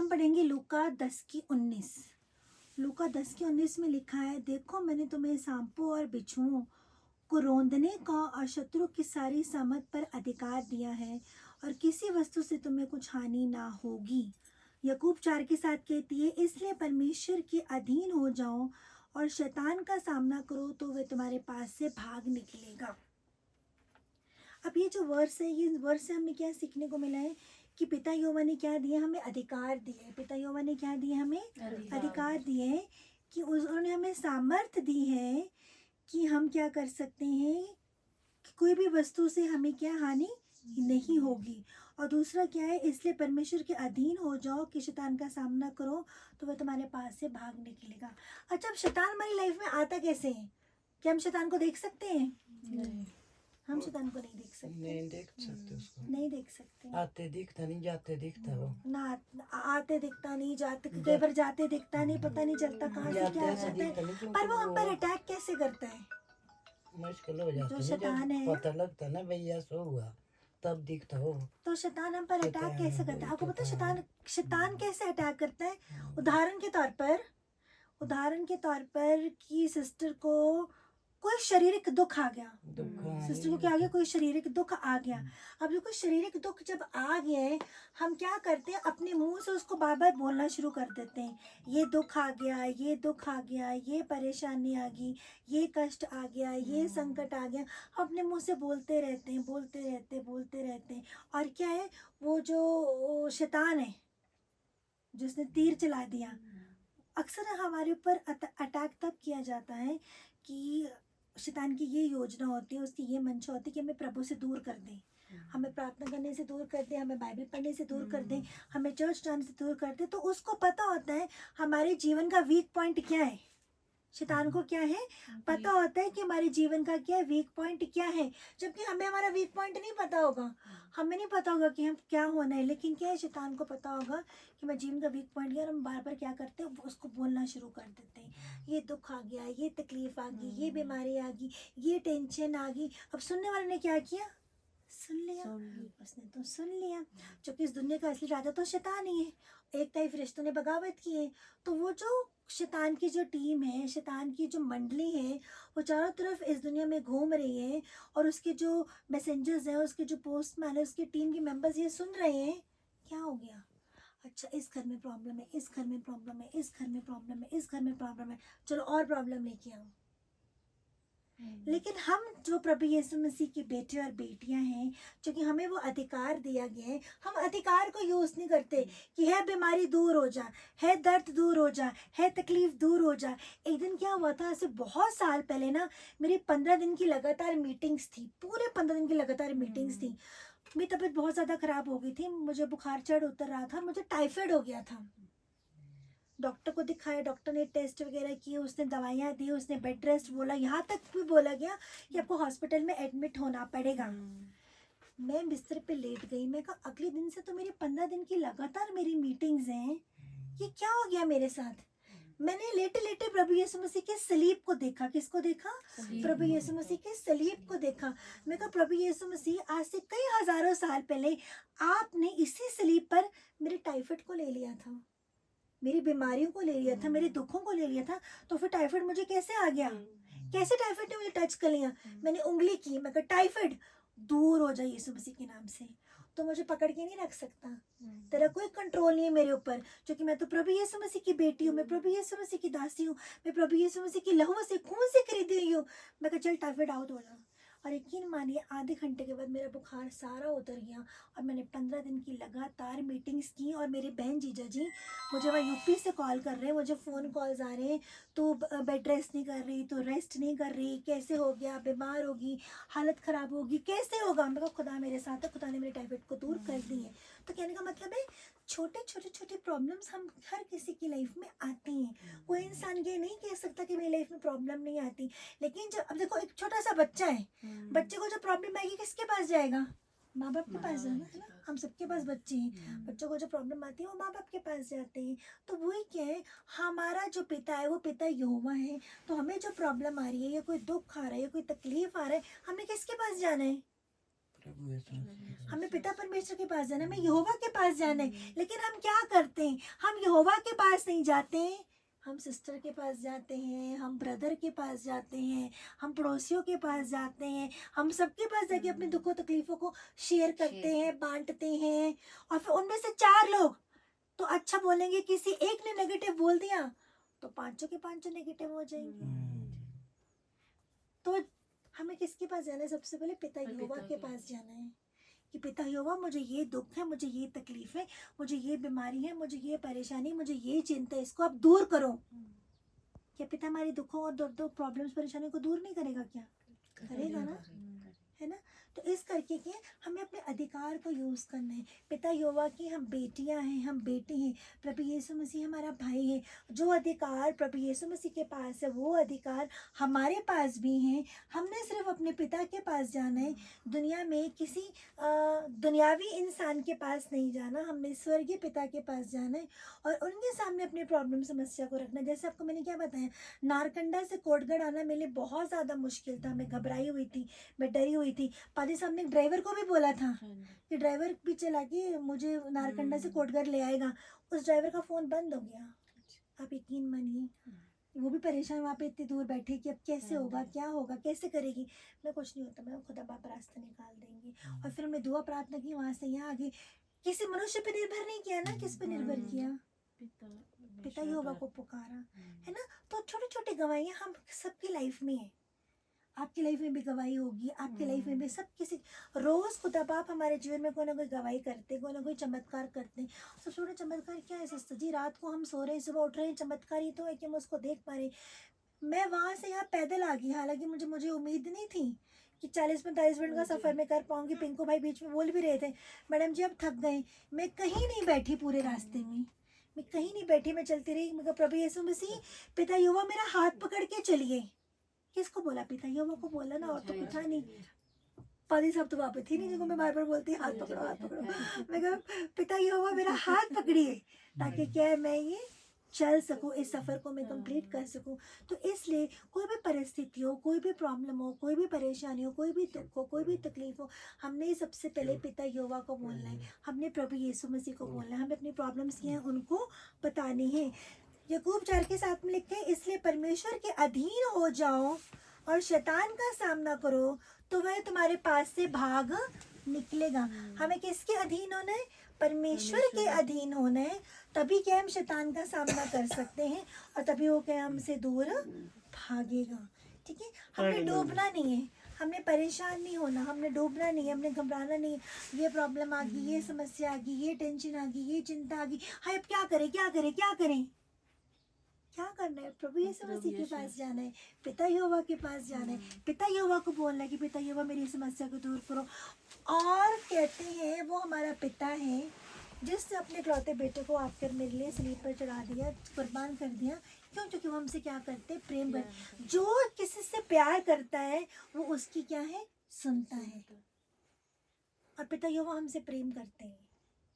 हम पढ़ेंगे लूका 10:19। लूका 10:19 में लिखा है, देखो मैंने तुम्हें सांपों और बिच्छुओं को रौंदने का और शत्रु की सारी सामत पर अधिकार दिया है और किसी वस्तु से तुम्हें कुछ हानि ना होगी। याकूब 4 के साथ कहती है, इसलिए परमेश्वर के अधीन हो जाओ और शैतान का सामना करो तो वह तुम्हारे पास से भाग निकलेगा। अब ये जो वर्स है, ये वर्स से हमें क्या सीखने को मिला है कि पिता यहोवा ने क्या दिया, हमें अधिकार दिए। पिता यहोवा ने क्या दिया, हमें अधिकार दिए कि उन्होंने हमें सामर्थ्य दी है कि हम क्या कर सकते हैं कि कोई भी वस्तु से हमें क्या हानि नहीं होगी। और दूसरा क्या है, इसलिए परमेश्वर के अधीन हो जाओ कि शैतान का सामना करो तो वह तुम्हारे पास से भाग निकलेगा। अच्छा, अब शैतान हमारी लाइफ में आता कैसे है? क्या हम शैतान को देख सकते हैं? नहीं, हम शैतान को नहीं देख सकते। नहीं देख सकते उसको। नहीं देख सकते। आते दिखता नहीं, जाते दिखता वो। ना आते दिखता नहीं, जाते कई बार जाते दिखता नहीं, पता नहीं चलता कहाँ से क्या आ जाता है। पर वो हम पर अटैक कैसे करता है? मुश्किल हो जाती जो है शैतान जब है, पता लगता ना भैया सो हुआ तब दिखता हो। तो शैतान हम पर अटैक शैतान कैसे करता है? आपको पता है शैतान। शैतान कैसे अटैक करता है? उदाहरण के तौर पर कि सिस्टर को कोई शारीरिक दुख आ गया, सिस्टर को क्या आ गया, कोई शारीरिक दुख आ गया। अब जो कोई शारीरिक दुख जब आ गया है, हम क्या करते हैं, अपने मुंह से उसको बार बार बोलना शुरू कर देते हैं, ये दुख आ गया, ये दुख आ गया, ये परेशानी आ गई, ये कष्ट आ गया, ये संकट आ गया। हम अपने मुंह से बोलते रहते हैं। और क्या है, वो जो शैतान है जिसने तीर चला दिया, अक्सर हमारे ऊपर अटैक तब किया जाता है कि शैतान की ये योजना होती है, उसकी ये मंशा होती है कि हमें प्रभु से दूर कर दें, हमें प्रार्थना करने से दूर कर दें, हमें बाइबल पढ़ने से दूर कर दें, हमें चर्च जाने से दूर कर दें। तो उसको पता होता है हमारे जीवन का वीक पॉइंट क्या है। शैतान को क्या है, पता होता है कि हमारे जीवन का क्या वीक पॉइंट क्या है, जबकि हमें हमारा वीक पॉइंट नहीं पता होगा। हमें नहीं पता होगा कि हम क्या होना है, लेकिन क्या है, शैतान को पता होगा कि मैं जीवन का वीक पॉइंट क्या है। हम बार बार क्या करते हैं, उसको बोलना शुरू कर देते हैं, ये दुख आ गया, ये तकलीफ आ गई, ये बीमारी आ गई, ये टेंशन आ गई। अब सुनने वाले ने क्या किया, सुन लिया, उसने तो सुन लिया। क्योंकि इस दुनिया का असली राजा तो शैतान ही है। एक तरफ फरिश्तों ने बगावत की है, तो वो जो शैतान की जो टीम है, शैतान की जो मंडली है, वो चारों तरफ इस दुनिया में घूम रही है और उसके जो मैसेंजर्स हैं, उसके जो पोस्टमैन है, उसकी टीम के मेंबर्स ये सुन रहे हैं, क्या हो गया, अच्छा इस घर में प्रॉब्लम है, इस घर में प्रॉब्लम है, इस घर में प्रॉब्लम है, इस घर में प्रॉब्लम है, चलो और प्रॉब्लम लेके आओ। लेकिन हम जो प्रभु यीशु मसीह के बेटे और बेटियां हैं, क्योंकि हमें वो अधिकार दिया गया है, हम अधिकार को यूज नहीं करते कि है बीमारी दूर हो जा, है दर्द दूर हो जा, है तकलीफ दूर हो जा। एक दिन क्या हुआ था, ऐसे बहुत साल पहले ना, मेरी 15 दिन की लगातार मीटिंग्स थी, पूरे 15 दिन की लगातार मीटिंग्स थी। मेरी तबीयत बहुत ज़्यादा ख़राब हो गई थी, मुझे बुखार चढ़ उतर रहा था, मुझे टाइफाइड हो गया था। डॉक्टर को दिखाया, डॉक्टर ने टेस्ट वगैरह किए, उसने दवाइयाँ दी, उसने बेड रेस्ट बोला, यहाँ तक भी बोला गया कि आपको हॉस्पिटल में एडमिट होना पड़ेगा। मैं बिस्तर पे लेट गई। मैं कहा अगले दिन से तो मेरी 15 दिन की लगातार मेरी मीटिंग्स हैं, ये क्या हो गया मेरे साथ। मैंने लेटे लेटे प्रभु यीशु मसीह के सलीब को देखा। किसको देखा? प्रभु यीशु मसीह के सलीब को देखा। मैं कहा प्रभु यीशु मसीह, आज से कई हजारों साल पहले आपने इसी सलीब पर मेरे टाइफाइड को ले लिया था, मेरी बीमारियों को ले लिया था, मेरे दुखों को ले लिया था, तो फिर टाइफाइड मुझे कैसे आ गया? कैसे टाइफाइड ने मुझे टच कर लिया? मैंने उंगली की, मैं कहा टाइफाइड दूर हो जाए यीशु मसीह के नाम से, तो मुझे पकड़ के नहीं रख सकता, तेरा कोई कंट्रोल नहीं है मेरे ऊपर, क्योंकि मैं तो प्रभु यीशु मसीह की बेटी हूँ, मैं प्रभु यीशु मसीह की दासी हूँ, मैं प्रभु यीशु मसीह की लहू से, खून से खरीदी हुई हूँ। मैं कहा चल टाइफाइड आउट हो जा। और यकीन मानिए आधे घंटे के बाद मेरा बुखार सारा उतर गया और मैंने 15 दिन की लगातार मीटिंग्स की। और मेरे बहन जीजा जी मुझे वहाँ यूपी से कॉल कर रहे हैं, मुझे फ़ोन कॉल्स आ रहे हैं, तो बेड रेस्ट नहीं कर रही, तो रेस्ट नहीं कर रही, कैसे हो गया, बीमार होगी, हालत ख़राब होगी, कैसे होगा। मैं कहा खुदा मेरे साथ है, खुदा ने मेरे टाइफाइड को दूर कर दी है। तो कहने का मतलब है छोटे प्रॉब्लम्स हम हर किसी की लाइफ में आती हैं। कोई इंसान ये नहीं कह सकता कि मेरी लाइफ में प्रॉब्लम नहीं आती। लेकिन जब अब देखो एक छोटा सा बच्चा है, बच्चे को जो प्रॉब्लम आएगी किसके पास जाएगा? माँ बाप के पास जाना है ना। हम सबके पास बच्चे हैं, बच्चों को जो प्रॉब्लम आती है वो माँ बाप के पास जाते हैं। तो वही क्या है, हमारा जो पिता है वो पिता यहोवा है। तो हमें जो प्रॉब्लम आ रही है या कोई दुख आ रहा है या कोई तकलीफ आ रहा है, हमें किसके पास जाना है? प्रभु यीशु मसीह। हमें पिता परमेश्वर के पास जाना है, हमें यहोवा के पास जाना है। लेकिन हम क्या करते हैं, हम यहोवा के पास नहीं जाते हैं, हम सिस्टर के पास जाते हैं, हम ब्रदर के पास जाते हैं, हम पड़ोसियों के पास जाते हैं, हम सबके पास जाके अपने दुखों तकलीफों को शेयर करते हैं, बांटते हैं। और फिर उनमें से 4 लोग तो अच्छा बोलेंगे, किसी एक ने नेगेटिव बोल दिया तो 5 के 5 नेगेटिव हो जाएंगे। तो हमें किसके पास जाना है? सबसे पहले पिता यहोवा के पास जाना है कि पिता यहोवा, मुझे ये दुख है, मुझे ये तकलीफ है, मुझे ये बीमारी है, मुझे ये परेशानी, मुझे ये चिंता है, इसको आप दूर करो। क्या पिता हमारे दुखों और दर्दों, प्रॉब्लम्स, परेशानियों को दूर नहीं करेगा? क्या करेगा ना, है ना? तो इस करके के हमें अपने अधिकार को यूज़ करना है। पिता यहोवा की हम बेटियां हैं, हम बेटे हैं, प्रभु यीशु मसीह हमारा भाई है। जो अधिकार प्रभु यीशु मसीह के पास है वो अधिकार हमारे पास भी हैं। हमने सिर्फ अपने पिता के पास जाना है, दुनिया में किसी दुनियावी इंसान के पास नहीं जाना। हमने स्वर्गीय पिता के पास जाना है और उनके सामने अपनी प्रॉब्लम, समस्या को रखना है। जैसे आपको मैंने क्या बताया, नारकंडा से कोटगढ़ आना मेरे लिए बहुत ज़्यादा मुश्किल था। मैं घबराई हुई थी, मैं डरी हुई थी। पादी साहब ने ड्राइवर को भी बोला था कि ड्राइवर भी चला के मुझे नारकंडा से कोटगढ़ ले आएगा। उस ड्राइवर का फ़ोन बंद हो गया। आप यकीन मानिए, वो भी परेशान वहाँ पे इतनी दूर बैठे कि अब कैसे होगा, क्या होगा, कैसे करेगी। मैं कुछ नहीं होता, मैं खुदा बाप रास्ता निकाल देंगे। और फिर हमने दुआ प्रार्थना की, वहाँ से यहाँ आगे। किसी मनुष्य पे निर्भर नहीं किया ना, किस पे निर्भर किया? पिता यहोवा को पुकारा, है ना? तो छोटी छोटी गवाहियाँ हम सबकी लाइफ में है। आपकी लाइफ में भी गवाही होगी, आपकी लाइफ में भी सब किसी रोज खुदा बाप हमारे जीवन में कोई ना कोई गवाही करते, कोई ना कोई चमत्कार करते हैं। सबसे बड़ा चमत्कार क्या है सिस्टर जी? रात को हम सो रहे हैं, सुबह उठ रहे हैं, चमत्कार ये तो है कि हम उसको देख पा रहे। मैं वहाँ से यहाँ पैदल आ गई, हालांकि मुझे उम्मीद नहीं थी कि 40-45 मिनट का सफ़र मैं कर पाऊंगी। पिंकू भाई बीच में बोल भी रहे थे, मैडम जी अब थक गए। मैं कहीं नहीं बैठी पूरे रास्ते में, मैं कहीं नहीं बैठी, मैं चलती रही। मैं प्रभु यीशु मसीह, पिता यहोवा मेरा हाथ पकड़ के चलिए। किसको बोला? पिता यहोवा को बोला ना, और तो कुछ था नहीं। पादी साहब तो वहाँ पे थी नहीं जिनको मैं बार बार बोलती हाथ पकड़ो, हाथ पकड़ो। मैं कहा पिता यहोवा मेरा हाथ पकड़िए, ताकि क्या है, मैं ये चल सकूं, इस सफ़र को मैं कंप्लीट कर सकूं। तो इसलिए कोई भी परिस्थिति हो, कोई भी प्रॉब्लम हो, कोई भी परेशानी हो, कोई भी दुख हो, कोई भी तकलीफ हो, हमने सबसे पहले पिता यहोवा को बोलना है, हमने प्रभु यीशु मसीह को बोलना है, हमें अपनी प्रॉब्लम्स की हैं उनको बतानी है। याकूब 4:7 में लिखते हैं, इसलिए परमेश्वर के अधीन हो जाओ और शैतान का सामना करो तो वह तुम्हारे पास से भाग निकलेगा। हमें किसके अधीन होना है? परमेश्वर के अधीन होना है। तभी क्या हम शैतान का सामना कर सकते हैं और तभी वो क्या हमसे दूर भागेगा। ठीक है, हमने डूबना नहीं है, हमने परेशान नहीं होना, हमने डूबना नहीं है, हमने घबराना नहीं है। ये प्रॉब्लम आ गई, ये समस्या आ गई, ये टेंशन आ गई, ये चिंता आ गई, हाय अब क्या करें, क्या करें, क्या करें? क्या करना है? प्रभु यीशु मसीह के पास जाना है, पिता यहोवा के पास जाना है, पिता यहोवा को बोलना है कि पिता यहोवा मेरी समस्या को दूर करो। और कहते हैं वो हमारा पिता है जिसने अपने इकलौते बेटे को आकर मेरे लिए सलीब पर चढ़ा दिया, कुर्बान कर दिया। क्यों? क्योंकि वो हमसे क्या करते हैं? प्रेम कर। जो किसी से प्यार करता है वो उसकी क्या है? सुनता है। और पिता यहोवा हमसे प्रेम करते हैं,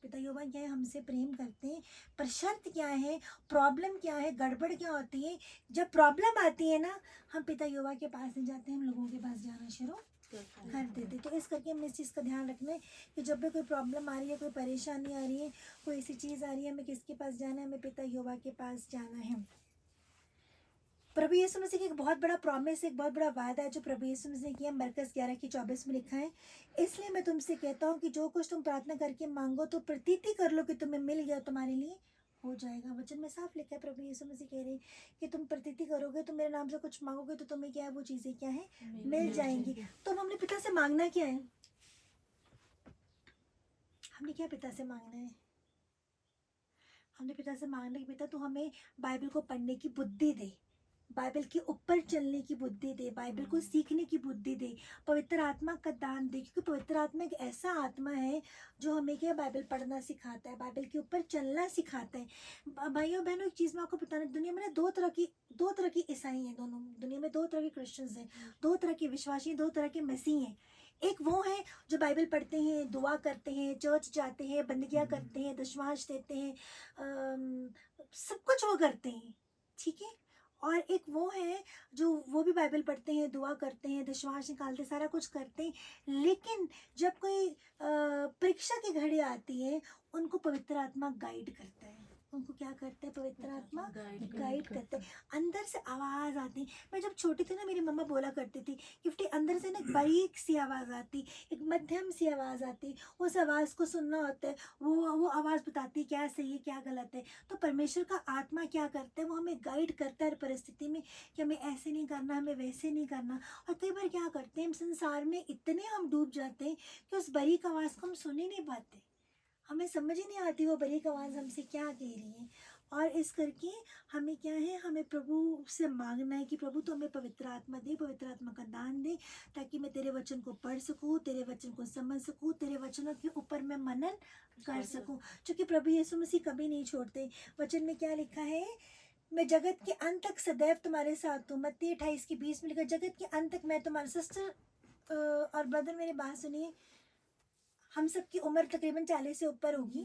पिता यहोवा क्या है? हमसे प्रेम करते हैं। पर शर्त क्या है? प्रॉब्लम क्या है? गड़बड़ क्या होती है? जब प्रॉब्लम आती है ना, हम पिता यहोवा के पास नहीं जाते, हम लोगों के पास जाना शुरू कर देते। तो इस करके हमें इस चीज़ का ध्यान रखना है कि जब भी कोई प्रॉब्लम आ रही है, कोई परेशानी आ रही है, कोई ऐसी चीज़ आ रही है, हमें किसके पास जाना है? हमें पिता यहोवा के पास जाना है। प्रभु यीशु मसीह की एक बहुत बड़ा प्रॉमिस, एक बहुत बड़ा वादा है जो प्रभु यीशु मसीह ने किया। मरकस 11:24 में लिखा है, इसलिए मैं तुमसे कहता हूँ कि जो कुछ तुम प्रार्थना करके मांगो तो प्रतीति कर लो कि तुम्हें मिल गया, तुम्हारे लिए हो जाएगा। वचन में साफ लिखा है, प्रभु यीशु मसीह कह रहे हैं कि तुम प्रतीति करोगे, तुम मेरे नाम से कुछ मांगोगे तो तुम्हें क्या है? वो चीज़ें क्या है? मिल जाएंगी। तो हमने पिता से मांगना क्या है? हमने क्या पिता से मांगना है? हमने पिता से मांगना है कि पिता तू हमें बाइबल को पढ़ने की बुद्धि दे, बाइबल के ऊपर चलने की बुद्धि दे, बाइबल को सीखने की बुद्धि दे, पवित्र आत्मा का दान दे। क्योंकि पवित्र आत्मा एक ऐसा आत्मा है जो हमें क्या? बाइबल पढ़ना सिखाता है, बाइबल के ऊपर चलना सिखाता है। भाइयों बहनों, एक चीज़ मैं आपको बताना, दुनिया में ना दो तरह की ईसाई हैं। दोनों दुनिया में 2 तरह के क्रिश्चियंस हैं, 2 तरह के विश्वासी, 2 तरह के मसीह हैं। एक वो है जो बाइबल पढ़ते हैं, दुआ करते हैं, चर्च जाते हैं, बंदगियाँ करते हैं, दशमांश देते हैं, सब कुछ वो करते हैं, ठीक है। और एक वो है जो वो भी बाइबल पढ़ते हैं, दुआ करते हैं, दशवांश निकालते, सारा कुछ करते हैं, लेकिन जब कोई परीक्षा की घड़ी आती है, उनको पवित्र आत्मा गाइड करता है। उनको क्या करते हैं? पवित्र आत्मा गाइड करते हैं। अंदर से आवाज़ आती। मैं जब छोटी थी ना, मेरी मम्मा बोला करती थी कि अंदर से ना एक बारीक सी आवाज़ आती, एक मध्यम सी आवाज़ आती, उस आवाज़ को सुनना होता है। वो आवाज़ बताती क्या सही है क्या गलत है। तो परमेश्वर का आत्मा क्या करता है? वो हमें गाइड करता है हर परिस्थिति में कि हमें ऐसे नहीं करना, हमें वैसे नहीं करना। और कई बार क्या करते हैं, हम संसार में इतने हम डूब जाते हैं कि उस बारीक आवाज़ को हम सुन ही नहीं पाते। हमें समझ ही नहीं आती वो बारीक आवाज़ हमसे क्या कह रही है। और इस करके हमें क्या है, हमें प्रभु से मांगना है कि प्रभु तो हमें पवित्र आत्मा दे, पवित्र आत्मा का दान दे, ताकि मैं तेरे वचन को पढ़ सकूँ, तेरे वचन को समझ सकूँ, तेरे वचनों के ऊपर मैं मनन कर सकूँ। क्योंकि प्रभु यीशु मसीह कभी नहीं छोड़ते। वचन में क्या लिखा है? मैं जगत के अंत तक सदैव तुम्हारे साथ हूँ। मत्ती 28:20 में लिखा, जगत के अंत तक मैं तुम्हारे। सिस्टर और ब्रदर, मेरी बात सुनिए। हम सबकी उम्र तकरीबन 40 से ऊपर होगी।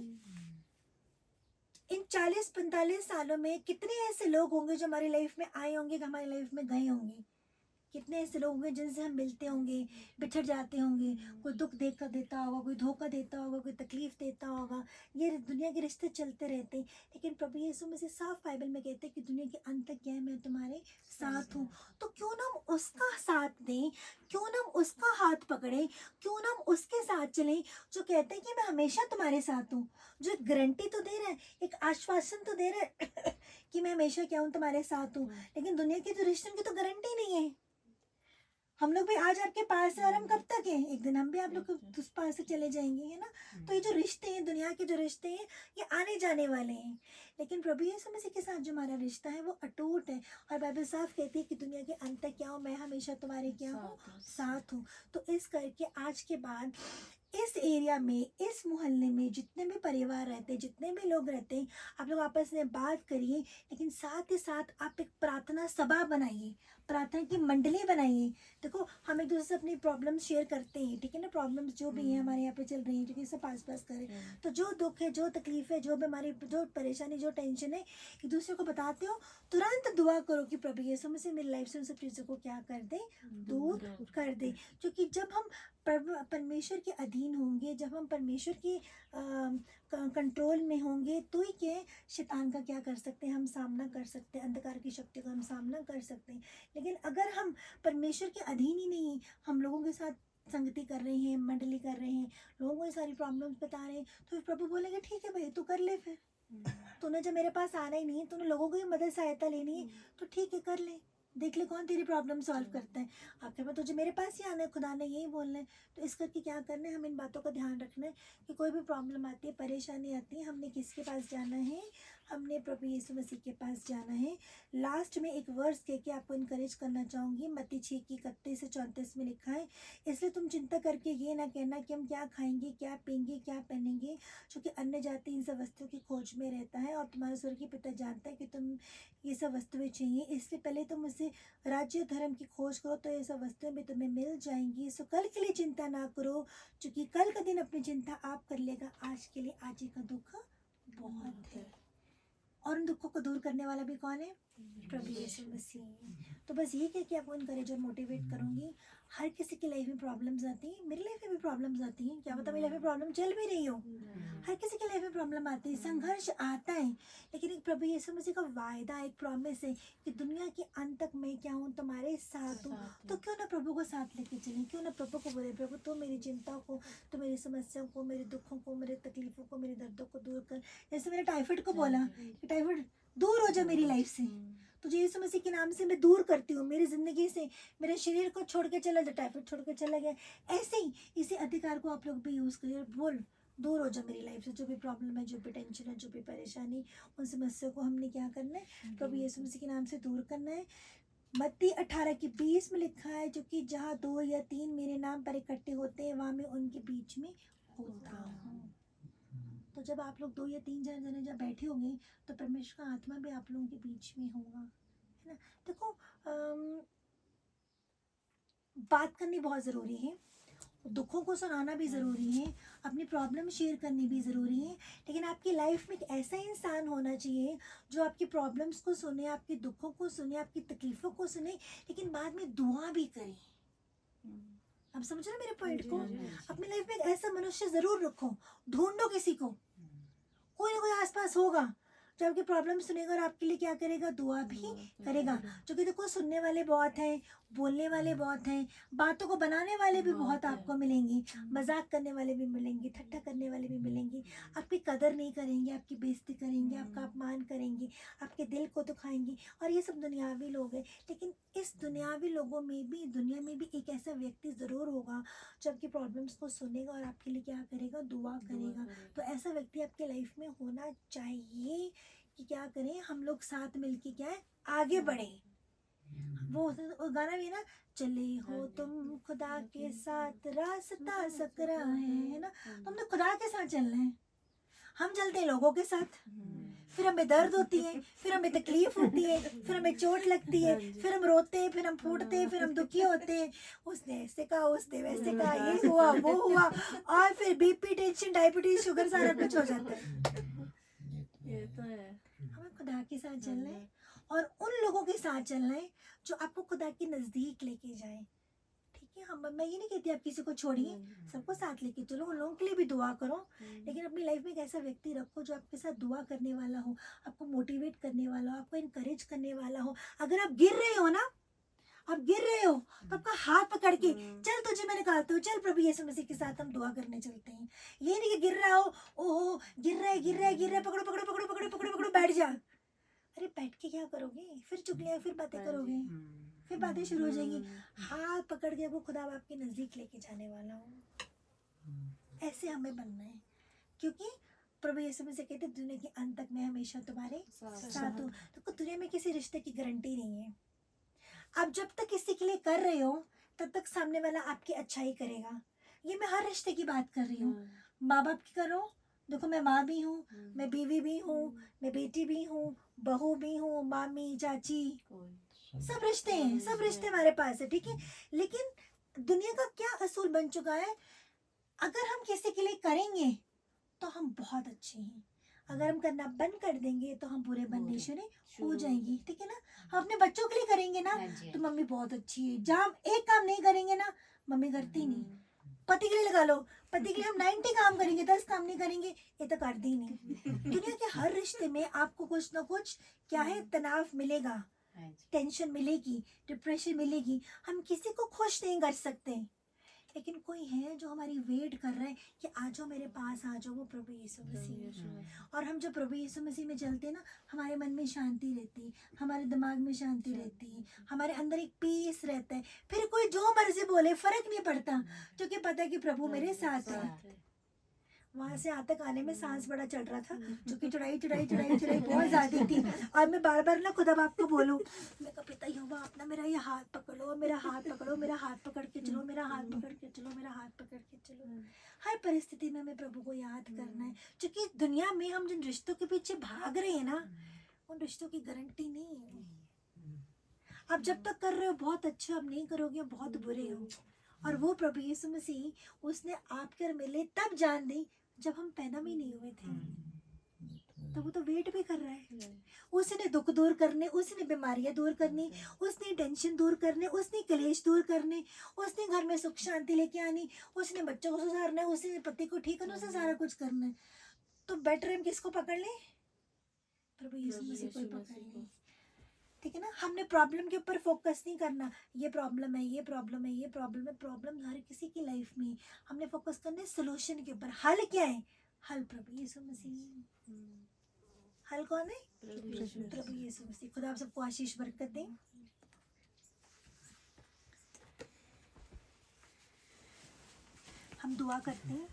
इन 40-45 सालों में कितने ऐसे लोग होंगे जो हमारी लाइफ में आए होंगे, कि हमारी लाइफ में गए होंगे? कितने ऐसे लोग होंगे जिनसे हम मिलते होंगे, बिछड़ जाते होंगे, कोई दुख देकर देता होगा, कोई धोखा देता होगा, कोई तकलीफ देता होगा। ये दुनिया के रिश्ते चलते रहते हैं, लेकिन प्रभु यीशु मसीह साफ बाइबल में कहते हैं कि दुनिया के अंत तक क्या है, मैं तुम्हारे साथ हूँ। तो क्यों ना हम उसका साथ दें, क्यों ना हम उसका हाथ पकड़ें, क्यों ना हम उसके साथ चलें जो कहते हैं कि मैं हमेशा तुम्हारे साथ हूँ, जो एक गारंटी तो दे रहा है, एक आश्वासन तो दे रहा है कि मैं हमेशा क्या हूँ, तुम्हारे साथ हूँ। लेकिन दुनिया के जो रिश्तों की तो गारंटी नहीं है। हम लोग भी आज आपके पास है और हम कब तक हैं? एक दिन हम भी आप लोग के उस पास से चले जाएंगे, है ना। तो ये जो रिश्ते हैं, दुनिया के जो रिश्ते हैं, ये आने जाने वाले हैं। लेकिन प्रभु यीशु मसीह के साथ जो हमारा रिश्ता है वो अटूट है। और बाइबल साफ कहती है कि दुनिया के अंत तक क्या हूँ, मैं हमेशा तुम्हारे क्या हूँ, साथ हूँ। तो इस करके आज के बाद इस एरिया में, इस मोहल्ले में जितने भी परिवार रहते हैं, जितने भी लोग रहते हैं, आप लोग आपस में बात करिए, लेकिन साथ ही साथ आप एक प्रार्थना सभा बनाइए, प्रार्थना की मंडली बनाइए। देखो, हम एक दूसरे से अपनी प्रॉब्लम्स शेयर करते हैं, ठीक है ना। प्रॉब्लम्स जो भी है हमारे यहाँ पे चल रही है, क्योंकि सब पास पास करें, तो जो दुख है, जो तकलीफ है, जो बीमारी, जो परेशानी, जो टेंशन है, एक दूसरे को बताते हो। तुरंत दुआ करो कि प्रभु यीशु मसीह मेरी लाइफ से उन सब चीज़ों को क्या कर दे, दूर कर दे। क्योंकि जब हम परमेश्वर के अधीन होंगे, जब हम परमेश्वर की कंट्रोल में होंगे, तो ही क्या है, शैतान का क्या कर सकते हैं, हम सामना कर सकते हैं, अंधकार की शक्ति का हम सामना कर सकते हैं। लेकिन अगर हम परमेश्वर के अधीन ही नहीं, हम लोगों के साथ संगति कर रहे हैं, मंडली कर रहे हैं, लोगों को ये सारी प्रॉब्लम्स बता रहे हैं, तो फिर प्रभु बोलेंगे ठीक है भाई, तू कर ले। फिर तूने जब मेरे पास आना ही नहीं है, तूने लोगों की मदद सहायता लेनी है, तो ठीक है, कर ले, देख ले कौन तेरी प्रॉब्लम सॉल्व करता है। आखिर में तुझे मेरे पास ही आना है, खुदा ने यही बोलना है। तो इस करके क्या करना है, हमें इन बातों का ध्यान रखना है कि कोई भी प्रॉब्लम आती है, परेशानी आती है, हमने किसके पास जाना है, हमने प्रभु यीशु मसीह के पास जाना है। लास्ट में एक वर्स कह के आपको इनकरेज करना चाहूँगी। मत्ती 6:31-34 में लिखा है, इसलिए तुम चिंता करके ये ना कहना कि हम क्या खाएंगे, क्या पीएंगे, क्या पहनेंगे, क्योंकि अन्य जाति इन सब वस्तुओं की खोज में रहता है, और तुम्हारा स्वर्गीय पिता जानता है कि तुम ये सब वस्तुएं चाहिए। इसलिए पहले तुम मुझसे राज्य धर्म की खोज करो, तो ये सब वस्तुएं भी तुम्हें मिल जाएंगी। सो कल के लिए चिंता ना करो, क्योंकि कल का दिन अपनी चिंता आप कर लेगा। आज के लिए आज ही का दुख बहुत है, और उन दुखों को दूर करने वाला भी कौन है? प्रभु यीशु मसीह। तो बस ये कह के आपको इनकरेज और मोटिवेट करूंगी। हर किसी की लाइफ में प्रॉब्लम्स आती हैं, मेरी लाइफ में भी प्रॉब्लम्स आती हैं, क्या पता मेरी लाइफ में प्रॉब्लम चल भी रही हो। हर किसी की लाइफ में प्रॉब्लम आती है, संघर्ष आता है, लेकिन एक प्रभु यीशु मसीह का वायदा, एक प्रॉमिस है कि दुनिया के अंत तक मैं क्या हूँ, तुम्हारे साथ हूँ। तो क्यों ना प्रभु को साथ लेके चलें, क्यों ना प्रभु को बोले, प्रभु तो मेरी चिंता को, तो मेरी समस्याओं को, मेरे दुखों को, मेरे तकलीफों को, मेरे दर्दों को दूर कर। जैसे मैंने टाइफाइड को बोला कि टाइफाइड दूर हो जा मेरी लाइफ से, तुझे यीशु मसीह के नाम से मैं दूर करती हूँ, मेरी ज़िंदगी से, मेरे शरीर को छोड़ के चला जा। टाइफाइड छोड़ के चला गया। ऐसे ही इसी अधिकार को आप लोग भी यूज़ करिए, बोल दूर हो जा मेरी लाइफ से, जो भी प्रॉब्लम है, जो भी टेंशन है, जो भी परेशानी, उन समस्या को हमने क्या करना है, प्रभु यीशु मसीह के नाम से दूर करना है। मत्ती 18:20 में लिखा है, जो कि जहाँ 2 या 3 मेरे नाम पर इकट्ठे होते हैं, वहाँ मैं उनके बीच में होता हूँ। तो जब आप लोग 2 या 3 जने जब बैठे होंगे, तो परमेश्वर का आत्मा भी आप लोगों के बीच में होगा, है ना। देखो, बात करनी बहुत ज़रूरी है, दुखों को सुनाना भी ज़रूरी है, अपनी प्रॉब्लम शेयर करनी भी ज़रूरी है, लेकिन आपकी लाइफ में एक ऐसा इंसान होना चाहिए जो आपकी प्रॉब्लम्स को सुने, आपके दुखों को सुने, आपकी तकलीफ़ों को सुने, लेकिन बाद में दुआ भी करे। आप समझ रहे हो मेरे पॉइंट को? अपनी लाइफ में एक ऐसा मनुष्य ज़रूर रखो, ढूंढो किसी को, कोई ना कोई आसपास होगा जो आपकी प्रॉब्लम सुनेगा और आपके लिए क्या करेगा, दुआ भी करेगा। क्योंकि देखो सुनने वाले बहुत हैं, बोलने वाले बहुत हैं, बातों को बनाने वाले भी बहुत आपको मिलेंगे, मजाक करने वाले भी मिलेंगे, ठट्ठा करने वाले भी मिलेंगे, आपकी कदर नहीं करेंगे, आपकी बेइज्जती करेंगे, आपका अपमान करेंगे, आपके दिल को दुखाएंगे, और ये सब दुनियावी लोग हैं। लेकिन इस दुनियावी लोगों में भी, दुनिया में भी एक ऐसा व्यक्ति ज़रूर होगा जो आपकी प्रॉब्लम्स को सुनेगा और आपके लिए क्या करेगा, दुआ करेगा। तो ऐसा व्यक्ति आपके लाइफ में होना चाहिए कि क्या करें, हम लोग साथ मिलके क्या है, आगे बढ़े। वो गाना भी है ना, चले हो तुम खुदा के साथ, रास्ता सकरा है ना। तो हम तो खुदा के साथ चल रहे हैं, हम चलते हैं लोगों के साथ, फिर हमें दर्द होती है, फिर हमें तकलीफ होती है, फिर हमें चोट लगती है, फिर हम रोते हैं, फिर हम फूटते हैं, फिर हम दुखी होते हैं, उसने ऐसे कहा, उसने वैसे कहा, ये हुआ वो हुआ, और फिर बीपी, टेंशन, डायबिटीज, शुगर, सारा कुछ हो जाता है। ये तो है। हमें खुदा के साथ चलना है और उन लोगों के साथ चलना है जो आपको खुदा के नज़दीक लेके जाए। ठीक है, हम, मैं ये नहीं कहती आप किसी को छोड़िए, सबको साथ लेके चलो, उन लोगों के लिए भी दुआ करो, लेकिन अपनी लाइफ में एक ऐसा व्यक्ति रखो जो आपके साथ दुआ करने वाला हो, आपको मोटिवेट करने वाला हो, आपको इनकरेज करने वाला हो। अगर आप गिर रहे हो ना, आप गिर रहे हो, तो आपका हाथ पकड़ के, चल तुझे मैं निकालता हूँ, चल प्रभु यीशु मसीह के साथ हम दुआ करने चलते हैं। ये नहीं कि गिर रहा हो, ओहो गिर रहा है, गिर रहा है, गिर रहा है, पकड़ो पकड़ो पकड़ो पकड़ो पकड़ो पकड़ो, बैठ जा। अरे बैठ के क्या करोगे, फिर चुगलियाँ, फिर बातें करोगे, फिर बातें शुरू हो जाएंगी। हाथ पकड़ के वो खुदा आपके नज़दीक लेके जाने वाला हो, ऐसे हमें बनना है। क्योंकि प्रभु यीशु मसीह कहते दुनिया के अंत तक मैं हमेशा तुम्हारे साथ हूँ। तो दुनिया में किसी रिश्ते की गारंटी नहीं है। आप जब तक किसी के लिए कर रहे हो तब तक सामने वाला आपकी अच्छाई करेगा। ये मैं हर रिश्ते की बात कर रही हूँ। माँ बाप की करो, देखो मैं माँ भी हूँ, मैं बीवी भी हूँ, मैं बेटी भी हूँ, बहू भी हूँ, मामी, चाची, सब रिश्ते हैं, सब रिश्ते हमारे पास है। ठीक है, लेकिन दुनिया का क्या असूल बन चुका है, अगर हम किसी के लिए करेंगे तो हम बहुत अच्छे हैं, अगर हम करना बंद कर देंगे तो हम बुरे बनने शुरू हो जाएंगे। ठीक है ना, हम अपने बच्चों के लिए करेंगे ना तो मम्मी बहुत अच्छी है, जहाँ हम एक काम नहीं करेंगे ना, मम्मी करती नहीं। पति के लिए लगा लो, पति के लिए हम 90 काम करेंगे, 10 काम नहीं करेंगे, ये तो करते ही नहीं। दुनिया के हर रिश्ते में आपको कुछ ना कुछ क्या है, तनाव मिलेगा, टेंशन मिलेगी, डिप्रेशन मिलेगी, हम किसी को खुश नहीं कर सकते। लेकिन कोई है जो हमारी वेट कर रहा है कि आ जाओ मेरे पास, आ जाओ, वो प्रभु यीशु मसीह। और हम जब प्रभु यीशु मसीह में चलते हैं ना, हमारे मन में शांति रहती है, हमारे दिमाग में शांति रहती है, हमारे अंदर एक पीस रहता है। फिर कोई जो मर्जी बोले फर्क नहीं पड़ता, क्योंकि पता है कि प्रभु मेरे साथ है। वहाँ से यहाँ तक आने में सांस बड़ा चल रहा था, क्योंकि चढ़ाई चढ़ाई चढ़ाई चढ़ाई बहुत ज़्यादा थी। और मैं बार बार ना खुदा बाप को बोलूँ, मैं कहा पिता यहोवा आप ना मेरा ये हाथ पकड़ो, मेरा हाथ पकड़ो, मेरा हाथ पकड़ के चलो, मेरा हाथ पकड़ के चलो, मेरा हाथ पकड़ के चलो। हर परिस्थिति में हमें प्रभु को याद करना है, क्योंकि दुनिया में हम जिन रिश्तों के पीछे भाग रहे हैं ना, उन रिश्तों की गारंटी नहीं है। आप जब तक कर रहे हो बहुत अच्छे, आप नहीं करोगे बहुत बुरे हो। और वो प्रभु यीशु मसीह, उसने आपके और मेरे लिए तब जान दी जब हम पैदा भी नहीं हुए थे। तो वो तो वेट भी कर रहा है, उसने दुख दूर करने, उसने बीमारियां दूर करनी, उसने टेंशन दूर करने, उसने कलेश दूर करने, उसने घर में सुख शांति लेके आनी, उसने बच्चों को सुधारना है, उसने पति को ठीक करना, उसने सारा कुछ करना है। तो बेटर हम किसको पकड़ लें, प्रभु यीशु मसीह को पकड़ लें। ठीक है ना, हमने प्रॉब्लम के ऊपर फोकस नहीं करना, ये प्रॉब्लम है, ये प्रॉब्लम है, ये प्रॉब्लम है। प्रॉब्लम हर किसी की लाइफ में, हमने फोकस करना है सोल्यूशन के ऊपर। हल क्या है, हल प्रभु यीशु मसीह। हल कौन है, प्रभु यीशु मसीह। खुदा आप सबको आशीष बरकत दें। हम दुआ करते हैं।